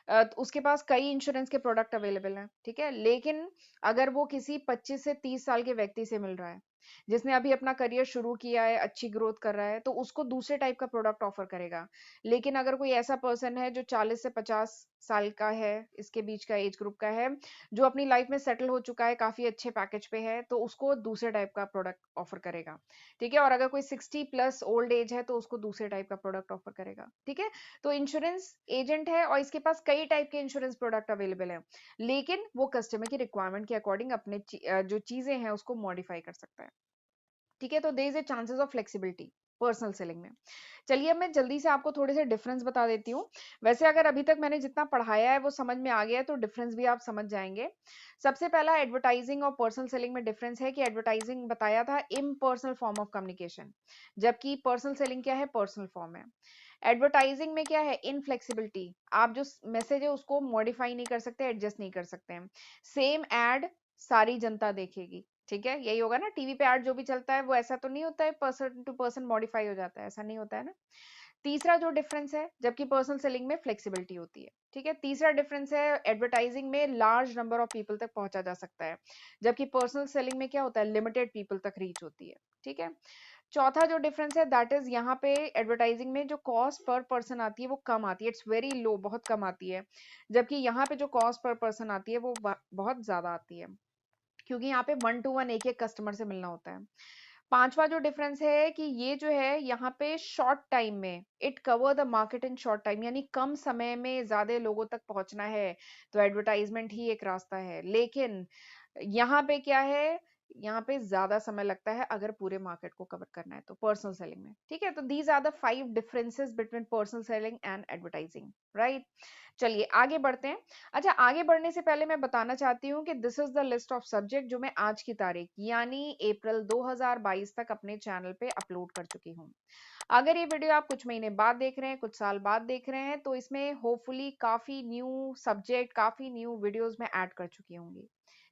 तो उसके पास कई इंश्योरेंस के प्रोडक्ट अवेलेबल हैं। ठीक है, लेकिन अगर वो किसी 25 से 30 साल के व्यक्ति से मिल रहा है जिसने अभी अपना करियर शुरू किया है, अच्छी ग्रोथ कर रहा है, तो उसको दूसरे टाइप का प्रोडक्ट ऑफर करेगा। लेकिन अगर कोई ऐसा पर्सन है जो 40 से 50 साल का है, इसके बीच का एज ग्रुप का है, जो अपनी लाइफ में सेटल हो चुका है, काफी अच्छे पैकेज पे है, तो उसको दूसरे टाइप का प्रोडक्ट ऑफर करेगा। ठीक है, और अगर कोई 60 प्लस ओल्ड एज है तो उसको दूसरे टाइप का प्रोडक्ट ऑफर करेगा। ठीक है, तो इंश्योरेंस एजेंट है और इसके पास कई टाइप के इंश्योरेंस प्रोडक्ट अवेलेबल है, लेकिन वो कस्टमर की रिक्वायरमेंट के अकॉर्डिंग अपने जो चीजें हैं उसको मॉडिफाई कर सकता है। ठीक है, तो there is a chances of flexibility personal selling में। चलिए अब मैं जल्दी से आपको थोड़े से डिफरेंस बता देती हूँ। वैसे अगर अभी तक मैंने जितना पढ़ाया है वो समझ में आ गया है तो डिफरेंस भी आप समझ जाएंगे। सबसे पहला एडवर्टाइजिंग और पर्सनल सेलिंग में डिफरेंस है कि एडवर्टाइजिंग बताया था इम्पर्सनल फॉर्म ऑफ कम्युनिकेशन, जबकि पर्सनल सेलिंग क्या है, पर्सनल फॉर्म है। एडवर्टाइजिंग में क्या है, इनफ्लेक्सिबिलिटी, आप जो मैसेज है उसको मॉडिफाई नहीं कर सकते, एडजस्ट नहीं कर सकते हैं। सेम एड सारी जनता देखेगी। ठीक है, यही होगा ना, टीवी पे एड जो भी चलता है वो ऐसा तो नहीं होता है पर्सन टू पर्सन मॉडिफाई हो जाता है, ऐसा नहीं होता है ना। तीसरा जो डिफरेंस है, जबकि पर्सनल सेलिंग में फ्लेक्सिबिलिटी होती है। ठीक है, तीसरा डिफरेंस है एडवर्टाइजिंग में लार्ज नंबर ऑफ पीपल तक पहुंचा जा सकता है, जबकि पर्सनल सेलिंग में क्या होता है, लिमिटेड पीपल तक रीच होती है। ठीक है, चौथा जो डिफरेंस है दैट इज यहाँ पे एडवर्टाइजिंग में जो कॉस्ट पर पर्सन आती है वो कम आती है, इट्स वेरी लो, बहुत कम आती है, जबकि यहाँ पे जो कॉस्ट पर पर्सन आती है वो बहुत ज्यादा आती है, क्योंकि यहाँ पे 1 to 1 एक एक कस्टमर से मिलना होता है। पांचवा जो डिफरेंस है कि ये जो है यहाँ पे शॉर्ट टाइम में it cover the market in short time, यानी कम समय में ज्यादा लोगों तक पहुंचना है तो एडवर्टाइजमेंट ही एक रास्ता है। लेकिन यहाँ पे क्या है, यहाँ पे ज्यादा समय लगता है अगर पूरे मार्केट को कवर करना है तो पर्सनल सेलिंग में। ठीक है, तो these are the 5 differences between personal selling and advertising, right. चलिए आगे बढ़ते हैं। अच्छा, आगे बढ़ने से पहले मैं बताना चाहती हूँ कि this is the list of subject जो मैं आज की तारीख यानी अप्रैल 2022 तक अपने चैनल पे अपलोड कर चुकी हूँ। अगर ये वीडियो आप कुछ महीने बाद देख रहे हैं, कुछ साल बाद देख रहे हैं, तो इसमें होपफुली काफी न्यू सब्जेक्ट, काफी न्यू वीडियोस में ऐड कर चुकी होंगी।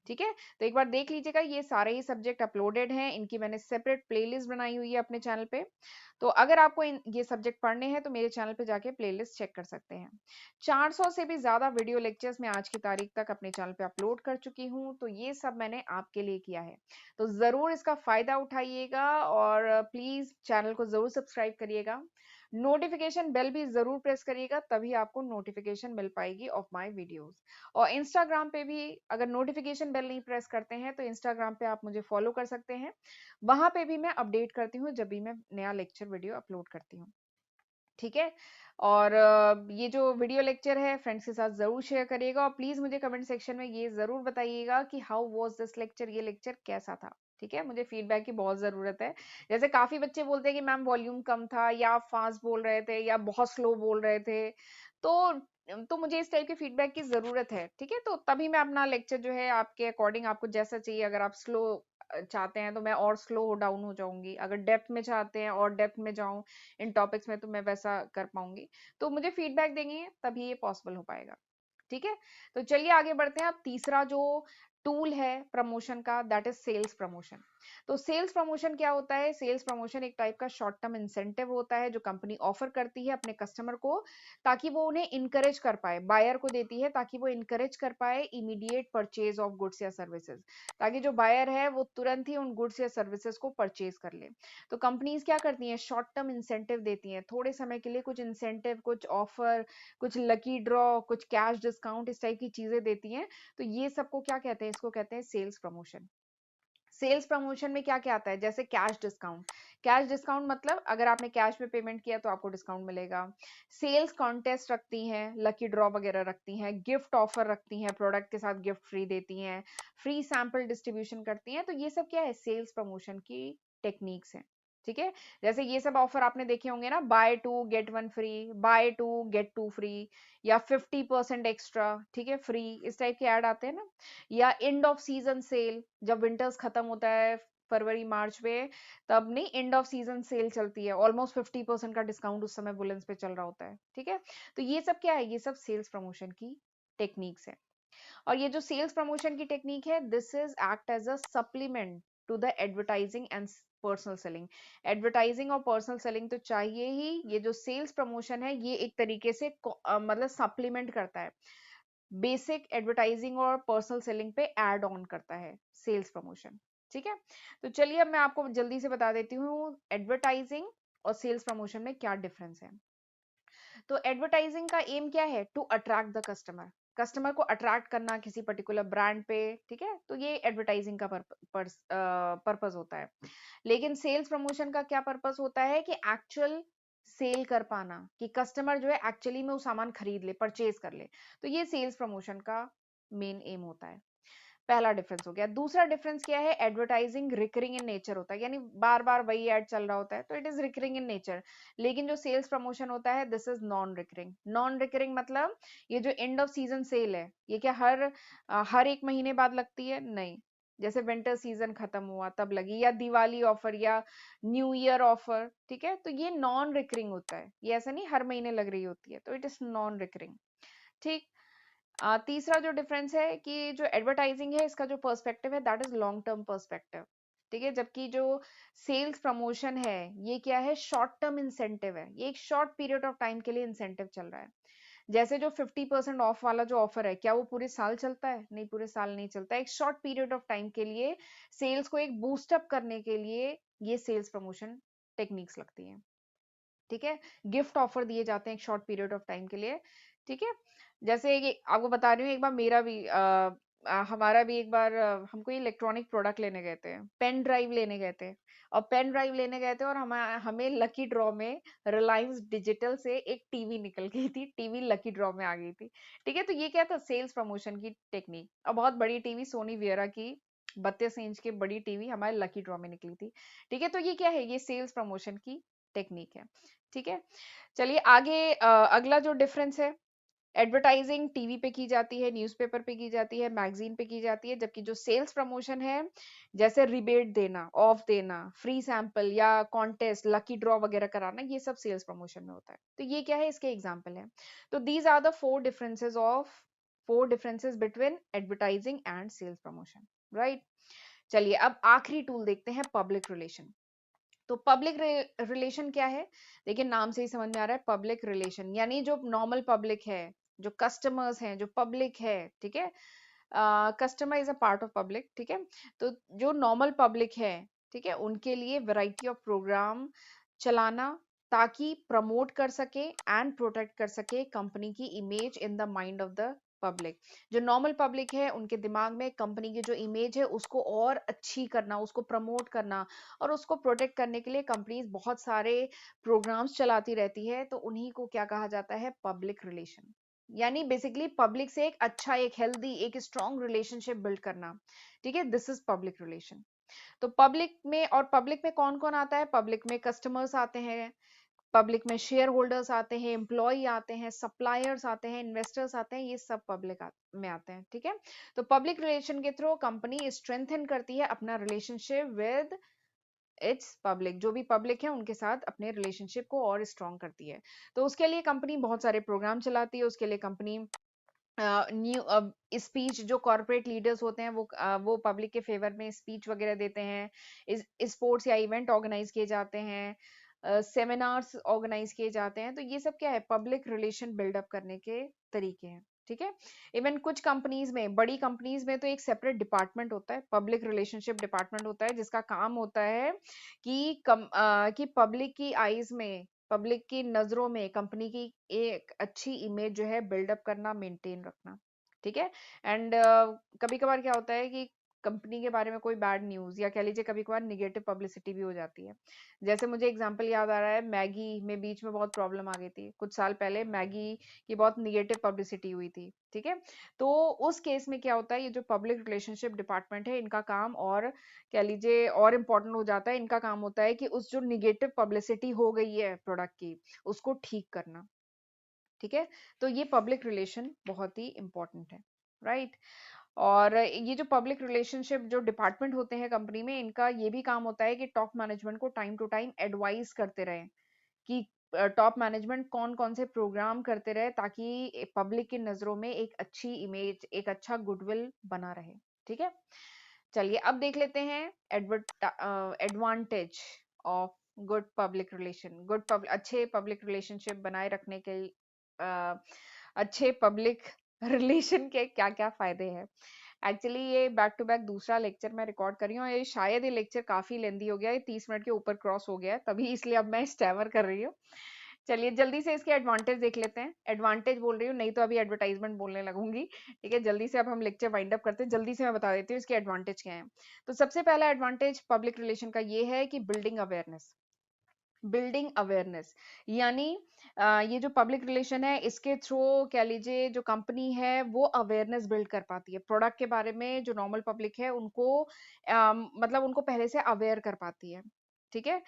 ठीक है, तो एक बार देख लीजिएगा, ये सारे ही सब्जेक्ट अपलोडेड हैं, इनकी मैंने सेपरेट प्लेलिस्ट बनाई हुई है अपने चैनल पे। तो अगर आपको ये सब्जेक्ट पढ़ने हैं तो मेरे चैनल पे जाके प्लेलिस्ट चेक कर सकते हैं। 400 से भी ज्यादा वीडियो लेक्चर्स मैं आज की तारीख तक अपने चैनल पे अपलोड कर चुकी हूँ, तो ये सब मैंने आपके लिए किया है। तो जरूर इसका फायदा उठाइएगा और प्लीज चैनल को जरूर सब्सक्राइब करिएगा। नोटिफिकेशन बेल भी जरूर प्रेस करिएगा, तभी आपको नोटिफिकेशन मिल पाएगी ऑफ माय वीडियोस। और इंस्टाग्राम पे भी अगर नोटिफिकेशन बेल नहीं प्रेस करते हैं तो इंस्टाग्राम पे आप मुझे फॉलो कर सकते हैं, वहां पे भी मैं अपडेट करती हूँ जब भी मैं नया लेक्चर वीडियो अपलोड करती हूँ। ठीक है, और ये जो वीडियो लेक्चर है फ्रेंड्स के साथ जरूर शेयर करिएगा और प्लीज मुझे कमेंट सेक्शन में ये जरूर बताइएगा कि हाउ वाज दिस लेक्चर, ये लेक्चर कैसा था। ठीक है, मुझे फीडबैक की बहुत जरूरत है। जैसे काफी बच्चे बोलते हैं कि मैम वॉल्यूम कम था, या आप फास्ट बोल रहे थे, या बहुत स्लो बोल रहे थे, तो मुझे इस टाइप के फीडबैक की जरूरत है। ठीक है, तो तभी मैं अपना लेक्चर जो है आपके अकॉर्डिंग, आपको जैसा चाहिए, अगर आप स्लो चाहते हैं तो मैं और स्लो डाउन हो जाऊंगी, अगर डेप्थ में चाहते हैं और डेप्थ में जाऊं इन टॉपिक्स में तो मैं वैसा कर पाऊंगी। तो मुझे फीडबैक देंगे तभी ये पॉसिबल हो पाएगा। ठीक है, तो चलिए आगे बढ़ते हैं। अब तीसरा जो टूल है प्रमोशन का दैट इज सेल्स प्रमोशन। तो सेल्स प्रमोशन क्या होता है, सेल्स प्रमोशन एक टाइप का शॉर्ट टर्म इंसेंटिव होता है जो कंपनी ऑफर करती है अपने कस्टमर को, ताकि वो उन्हें इनकरेज कर पाए, बायर को देती है ताकि वो इनकरेज कर पाए इमीडिएट परचेज ऑफ गुड्स या सर्विसेज, ताकि जो बायर है वो तुरंत ही उन गुड्स या सर्विसेज को परचेज कर ले। तो कंपनीज क्या करती हैं, शॉर्ट टर्म इंसेंटिव देती हैं, थोड़े समय के लिए कुछ इंसेंटिव, कुछ ऑफर, कुछ लकी ड्रॉ, कुछ कैश डिस्काउंट, इस टाइप की चीजें देती हैं। तो ये सबको क्या कहते हैं, इसको कहते हैं सेल्स प्रमोशन। सेल्स प्रमोशन में क्या क्या आता है, जैसे कैश डिस्काउंट। कैश डिस्काउंट मतलब अगर आपने कैश में पेमेंट किया तो आपको डिस्काउंट मिलेगा। सेल्स कॉन्टेस्ट रखती हैं, लकी ड्रॉ वगैरह रखती हैं, गिफ्ट ऑफर रखती हैं, प्रोडक्ट के साथ गिफ्ट फ्री देती हैं, फ्री सैंपल डिस्ट्रीब्यूशन करती हैं। तो ये सब क्या है, सेल्स प्रमोशन की टेक्निक्स हैं। ठीक है, जैसे ये सब ऑफर आपने देखे होंगे ना, buy two get one free, buy two get two free, या 50% एक्स्ट्रा, ठीक है, फ्री, इस टाइप के ऐड आते हैं ना। या एंड ऑफ सीजन सेल, जब विंटर्स खत्म होता है फरवरी मार्च में, तब नहीं, एंड ऑफ सीजन सेल चलती है, ऑलमोस्ट 50% का डिस्काउंट उस समय बुलेंस पे चल रहा होता है। ठीक है, तो ये सब क्या है, ये सब सेल्स प्रमोशन की टेक्निक्स है। और ये जो सेल्स प्रमोशन की टेक्निक है, this is act as a supplement to the advertising and personal selling. Advertising और पर्सनल सेलिंग तो चाहिए ही, ये जो सेल्स प्रमोशन है ये एक तरीके से मतलब सप्लीमेंट करता है, बेसिक एडवर्टाइजिंग और पर्सनल सेलिंग पे ऐड ऑन करता है सेल्स प्रमोशन। ठीक है। तो चलिए अब मैं आपको जल्दी से बता देती हूँ एडवर्टाइजिंग और सेल्स प्रमोशन में क्या डिफरेंस है। तो एडवर्टाइजिंग का एम क्या है? To attract the customer, customer को अट्रैक्ट करना किसी पर्टिकुलर ब्रांड पे, ठीक है। तो ये एडवर्टाइजिंग का पर्पस होता है। लेकिन सेल्स प्रमोशन का क्या पर्पस होता है कि एक्चुअल सेल कर पाना, कि कस्टमर जो है एक्चुअली में वो सामान खरीद ले, परचेज कर ले। तो ये सेल्स प्रमोशन का मेन एम होता है। पहला डिफरेंस हो गया। दूसरा डिफरेंस क्या है? एडवर्टाइजिंग रिकरिंग इन नेचर होता है, यानी बार बार वही एड चल रहा होता है, तो it is recurring in nature. लेकिन जो सेल्स प्रमोशन होता है this is non recurring. Non recurring मतलब ये जो एंड ऑफ सीजन सेल है, ये क्या हर एक महीने बाद लगती है? नहीं। जैसे विंटर सीजन खत्म हुआ तब लगी, या दिवाली ऑफर, या न्यू ईयर ऑफर, ठीक है। तो ये नॉन रिकरिंग होता है, ये ऐसा नहीं हर महीने लग रही होती है, तो इट इज नॉन रिकरिंग। ठीक। तीसरा जो डिफरेंस है कि जो एडवर्टाइजिंग है इसका जो पर्सपेक्टिव है that is long term perspective, ठीक है। जबकि जो सेल्स प्रमोशन है ये क्या है? शॉर्ट टर्म इंसेंटिव है, ये एक शॉर्ट पीरियड ऑफ टाइम के लिए इंसेंटिव चल रहा है। जैसे जो 50% ऑफ वाला जो ऑफर है, क्या वो पूरे साल चलता है? नहीं, पूरे साल नहीं चलता, एक शॉर्ट पीरियड ऑफ टाइम के लिए सेल्स को एक बूस्ट अप करने के लिए ये सेल्स प्रमोशन टेक्निक्स लगती हैं, ठीक है। गिफ्ट ऑफर दिए जाते हैं एक शॉर्ट पीरियड ऑफ टाइम के लिए, ठीक है। जैसे आपको बता रही हूँ, एक बार मेरा भी हमारा भी एक बार हमको इलेक्ट्रॉनिक प्रोडक्ट लेने गए थे, पेन ड्राइव लेने गए थे। और पेन ड्राइव लेने गए थे और हमें लकी ड्रॉ में रिलायंस डिजिटल से एक टीवी निकल गई थी, टीवी लकी ड्रॉ में आ गई थी, ठीक है। तो ये क्या था? सेल्स प्रमोशन की टेक्निक। और बहुत बड़ी टीवी सोनी वियरा की 32 इंच की बड़ी टीवी हमारे लकी ड्रॉ में निकली थी, ठीक है। तो ये क्या है? ये सेल्स प्रमोशन की टेक्निक है, ठीक है। चलिए आगे अगला जो डिफरेंस है, एडवर्टाइजिंग टीवी पे की जाती है, न्यूज़पेपर पे की जाती है, मैगजीन पे की जाती है। जबकि जो सेल्स प्रमोशन है, जैसे रिबेट देना, ऑफ देना, फ्री सैंपल या कॉन्टेस्ट, लकी ड्रॉ वगैरह कराना, ये सब सेल्स प्रमोशन में होता है। तो ये क्या है? इसके एग्जाम्पल है। तो these are the four differences between advertising and sales promotion, right. चलिए अब आखिरी टूल देखते हैं, पब्लिक रिलेशन। तो पब्लिक रिलेशन क्या है? देखिए नाम से ही समझ में आ रहा है, पब्लिक रिलेशन यानी जो नॉर्मल पब्लिक है, जो कस्टमर्स हैं, जो पब्लिक है, ठीक है। Customer is a part of public, ठीक है। तो जो नॉर्मल पब्लिक है, ठीक है, उनके लिए वैरायटी ऑफ प्रोग्राम चलाना, ताकि प्रमोट कर सके एंड प्रोटेक्ट कर सके कंपनी की image in the mind of the public. जो नॉर्मल पब्लिक है उनके दिमाग में कंपनी की जो इमेज है उसको और अच्छी करना, उसको प्रमोट करना, और उसको प्रोटेक्ट करने के लिए कंपनीज बहुत सारे प्रोग्राम्स चलाती रहती है। तो उन्हीं को क्या कहा जाता है? Public relation. यानी बेसिकली पब्लिक से एक अच्छा, एक हेल्दी, एक स्ट्रॉन्ग रिलेशनशिप बिल्ड करना, ठीक है। This is public relation. तो पब्लिक में कौन कौन आता है? पब्लिक में कस्टमर्स आते हैं, पब्लिक में शेयर होल्डर्स आते हैं, एम्प्लॉय आते हैं, सप्लायर्स आते हैं, इन्वेस्टर्स आते हैं, ये सब में आते हैं, ठीक है। तो पब्लिक रिलेशन के थ्रू कंपनी स्ट्रेंथन करती है अपना रिलेशनशिप विद इट्स पब्लिक, जो भी पब्लिक है उनके साथ अपने रिलेशनशिप को और स्ट्रॉन्ग करती है। तो उसके लिए कंपनी बहुत सारे प्रोग्राम चलाती है। उसके लिए कंपनी न्यू स्पीच, जो कॉर्पोरेट लीडर्स होते हैं वो पब्लिक के फेवर में स्पीच वगैरह देते हैं, स्पोर्ट्स या इवेंट ऑर्गेनाइज किए जाते हैं, सेमिनार्स ऑर्गेनाइज किए जाते हैं। तो ये सब क्या है? पब्लिक रिलेशन बिल्डअप करने के तरीके हैं, ठीक है। इवन कुछ कंपनीज में, बड़ी कंपनीज में तो एक सेपरेट डिपार्टमेंट होता है, पब्लिक रिलेशनशिप डिपार्टमेंट होता है, जिसका काम होता है कि पब्लिक की आईज में, पब्लिक की नजरों में कंपनी की एक अच्छी इमेज जो है बिल्डअप करना, मेंटेन रखना, ठीक है। एंड कभी कभार क्या होता है कि कंपनी के बारे में कोई बैड न्यूज, या कह लीजिए कभी कभार निगेटिव पब्लिसिटी भी हो जाती है। जैसे मुझे एग्जांपल याद आ रहा है, मैगी में बीच में बहुत प्रॉब्लम आ गई थी कुछ साल पहले, मैगी की बहुत निगेटिव पब्लिसिटी हुई थी, ठीक है। तो उस केस में क्या होता है, ये जो पब्लिक रिलेशनशिप डिपार्टमेंट है इनका काम और कह लीजिए और इम्पोर्टेंट हो जाता है। इनका काम होता है कि उस जो निगेटिव पब्लिसिटी हो गई है प्रोडक्ट की, उसको ठीक करना, ठीक है। तो ये पब्लिक रिलेशन बहुत ही इंपॉर्टेंट है, राइट। और ये जो पब्लिक रिलेशनशिप जो डिपार्टमेंट होते हैं कंपनी में, इनका ये भी काम होता है कि टॉप मैनेजमेंट को टाइम टू टाइम एडवाइस करते रहें, कि टॉप मैनेजमेंट कौन कौन से प्रोग्राम करते रहे, ताकि पब्लिक की नजरों में एक अच्छी इमेज, एक अच्छा गुडविल बना रहे, ठीक है। चलिए अब देख लेते हैं advantage of good public relation. अच्छे पब्लिक रिलेशनशिप बनाए रखने के अच्छे पब्लिक रिलेशन के क्या क्या फायदे हैं। एक्चुअली ये बैक टू बैक दूसरा लेक्चर मैं रिकॉर्ड कर रही हूँ, ये शायद ये लेक्चर काफी लेंदी हो गया है, 30 मिनट के ऊपर क्रॉस हो गया है, तभी इसलिए अब मैं स्टैमर कर रही हूँ। चलिए जल्दी से इसके एडवांटेज देख लेते हैं। एडवांटेज बोल रही हूँ, नहीं तो अभी एडवर्टाइजमेंट बोलने लगूंगी। ठीक है, जल्दी से अब हम लेक्चर वाइंड अप करते हैं, जल्दी से मैं बता देती हूँ इसके एडवांटेज क्या है। तो सबसे पहला एडवांटेज पब्लिक रिलेशन का ये है कि बिल्डिंग अवेयरनेस, यानी ये जो पब्लिक रिलेशन है इसके थ्रू कह लीजिए जो कंपनी है वो अवेयरनेस बिल्ड कर पाती है प्रोडक्ट के बारे में, जो नॉर्मल पब्लिक है उनको मतलब उनको पहले से अवेयर कर पाती है। ठीक है,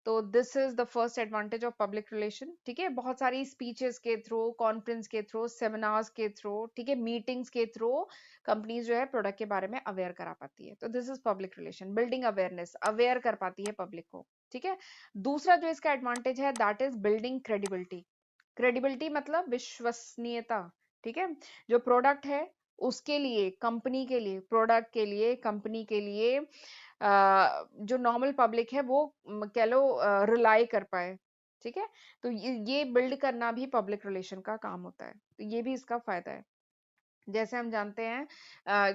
तो this is the first advantage of public relation. ठीक है, बहुत सारी स्पीचेस के थ्रू, कॉन्फ्रेंस के थ्रू, सेमिनार्स के थ्रू, ठीक है, मीटिंग्स के थ्रू कंपनीज जो है प्रोडक्ट के बारे में अवेयर करा पाती है। तो this is public relation, building awareness, aware कर पाती है पब्लिक को। ठीक है, दूसरा जो इसका एडवांटेज है that is building credibility. Credibility मतलब विश्वसनीयता। ठीक है, जो प्रोडक्ट है उसके लिए, कंपनी के लिए, प्रोडक्ट के लिए, कंपनी के लिए जो नॉर्मल पब्लिक है वो कह लो रिलाई कर पाए। ठीक है, तो ये बिल्ड करना भी पब्लिक रिलेशन का काम होता है, तो ये भी इसका फायदा है। जैसे हम जानते हैं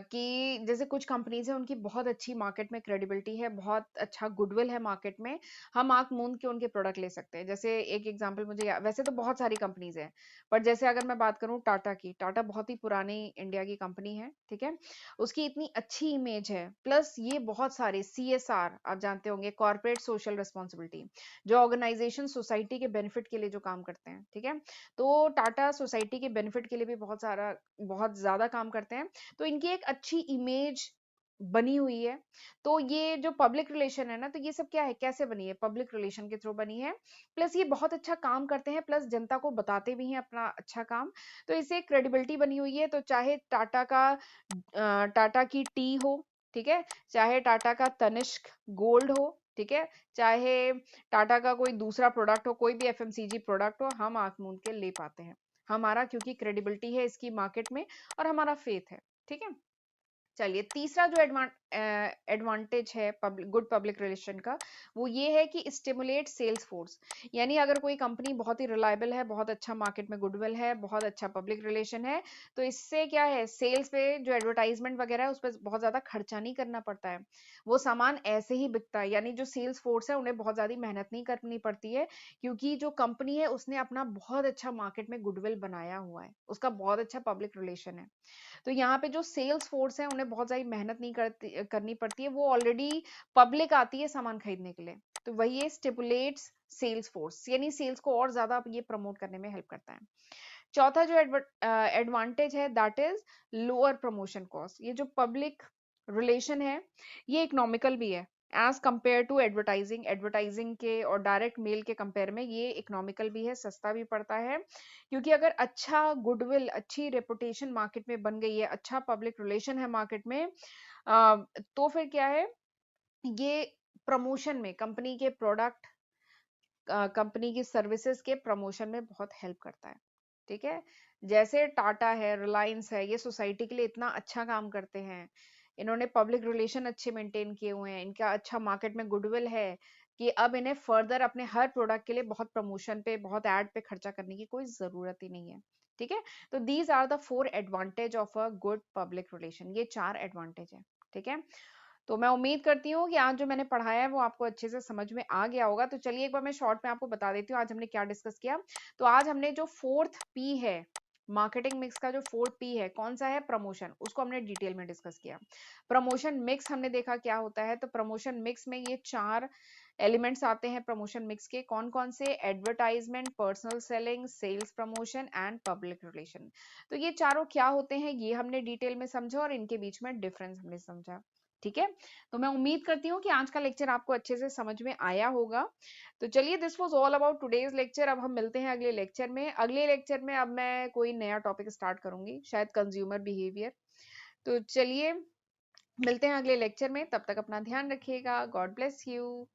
कि जैसे कुछ कंपनीज हैं उनकी बहुत अच्छी मार्केट में क्रेडिबिलिटी है, बहुत अच्छा गुडविल है मार्केट में, हम आंख मूंद के उनके प्रोडक्ट ले सकते हैं। जैसे एक एग्जांपल मुझे वैसे तो बहुत सारी कंपनीज हैं, पर जैसे अगर मैं बात करूं टाटा की, टाटा बहुत ही पुरानी इंडिया की कंपनी है। ठीक है, उसकी इतनी अच्छी इमेज है, प्लस ये बहुत सारे CSR आप जानते होंगे, कॉर्पोरेट सोशल रिस्पॉन्सिबिलिटी, जो ऑर्गेनाइजेशन सोसाइटी के बेनिफिट के लिए जो काम करते हैं। ठीक है, तो टाटा सोसाइटी के बेनिफिट के लिए भी बहुत ज्यादा काम करते हैं, तो इनकी एक अच्छी इमेज बनी हुई है। तो ये जो पब्लिक रिलेशन है ना, तो ये सब क्या है, कैसे बनी है, पब्लिक रिलेशन के थ्रू बनी है। प्लस ये बहुत अच्छा काम करते हैं, प्लस जनता को बताते भी हैं अपना अच्छा काम, तो इससे क्रेडिबिलिटी बनी हुई है। तो चाहे टाटा की टी हो, ठीक है, चाहे टाटा का तनिष्क गोल्ड हो, ठीक है, चाहे टाटा का कोई दूसरा प्रोडक्ट हो, कोई भी FMCG प्रोडक्ट हो, हम आंख मूंद के ले पाते हैं। हमारा क्योंकि क्रेडिबिलिटी है इसकी मार्केट में, और हमारा फेथ है। ठीक है, चलिए तीसरा जो एडवांटेज है गुड पब्लिक रिलेशन का, वो ये है कि स्टिमुलेट सेल्स फोर्स। यानी अगर कोई कंपनी बहुत ही रिलायबल है, बहुत अच्छा मार्केट में गुडविल है, बहुत अच्छा पब्लिक रिलेशन है, तो इससे क्या है, सेल्स पे जो एडवर्टाइजमेंट वगैरह है उस पर बहुत ज्यादा खर्चा नहीं करना पड़ता है, वो सामान ऐसे ही बिकता है। यानी जो सेल्स फोर्स है उन्हें बहुत ज्यादा मेहनत नहीं करनी पड़ती है, क्योंकि जो कंपनी है उसने अपना बहुत अच्छा मार्केट में गुडविल बनाया हुआ है, उसका बहुत अच्छा पब्लिक रिलेशन है। तो यहाँ पे जो सेल्स फोर्स है उन्हें बहुत ज्यादा मेहनत नहीं करनी पड़ती है, वो ऑलरेडी पब्लिक आती है सामान खरीदने के लिए। तो वही है स्टिपुलेट्स सेल्स फोर्स, यानी सेल्स को और ज्यादा ये प्रमोट करने में हेल्प करता है। चौथा जो एडवांटेज है that is lower promotion cost. ये जो पब्लिक रिलेशन है ये इकोनॉमिकल भी है एज कंपेयर टू एडवर्टाइजिंग के और डायरेक्ट मेल के कंपेयर में ये इकोनॉमिकल भी है, सस्ता भी पड़ता है। क्योंकि अगर अच्छा गुडविल, अच्छी रेपुटेशन मार्केट में बन गई है, अच्छा पब्लिक रिलेशन है मार्केट में, तो फिर क्या है, ये प्रमोशन में कंपनी के प्रोडक्ट, कंपनी की सर्विसेज के प्रमोशन में बहुत हेल्प करता है। ठीक है, जैसे टाटा है, रिलायंस है, ये सोसाइटी के लिए इतना अच्छा काम करते हैं, इन्होंने पब्लिक रिलेशन अच्छे मेंटेन किए हुए हैं, इनका अच्छा मार्केट में गुडविल है, कि अब इन्हें फर्दर अपने हर प्रोडक्ट के लिए बहुत प्रमोशन पे, बहुत एड पे खर्चा करने की कोई जरूरत ही नहीं है। ठीक है, तो these are the 4 advantage of a good public relation, ये 4 एडवांटेज है। ठीक है, तो मैं उम्मीद करती हूँ कि आज जो मैंने पढ़ाया है वो आपको अच्छे से समझ में आ गया होगा। तो चलिए एक बार मैं शॉर्ट में आपको बता देती हूँ आज हमने क्या डिस्कस किया। तो आज हमने जो 4th P है, मार्केटिंग मिक्स का जो 4th P है, कौन सा है, प्रमोशन, उसको हमने डिटेल में डिस्कस किया। प्रमोशन मिक्स हमने देखा क्या होता है, तो प्रमोशन मिक्स में ये 4 एलिमेंट्स आते हैं प्रमोशन मिक्स के, कौन कौन से, advertisement, personal selling, sales promotion and public relation. तो ये चारों क्या होते हैं ये हमने डिटेल में समझा, और इनके बीच में डिफरेंस हमने समझा। ठीक है, तो मैं उम्मीद करती हूँ कि आज का लेक्चर आपको अच्छे से समझ में आया होगा। तो चलिए this was all about today's lecture. अब हम मिलते हैं अगले लेक्चर में। अगले लेक्चर में अब मैं कोई नया टॉपिक स्टार्ट करूंगी, शायद कंज्यूमर बिहेवियर। तो चलिए मिलते हैं अगले लेक्चर में, तब तक अपना ध्यान रखिएगा। God bless you.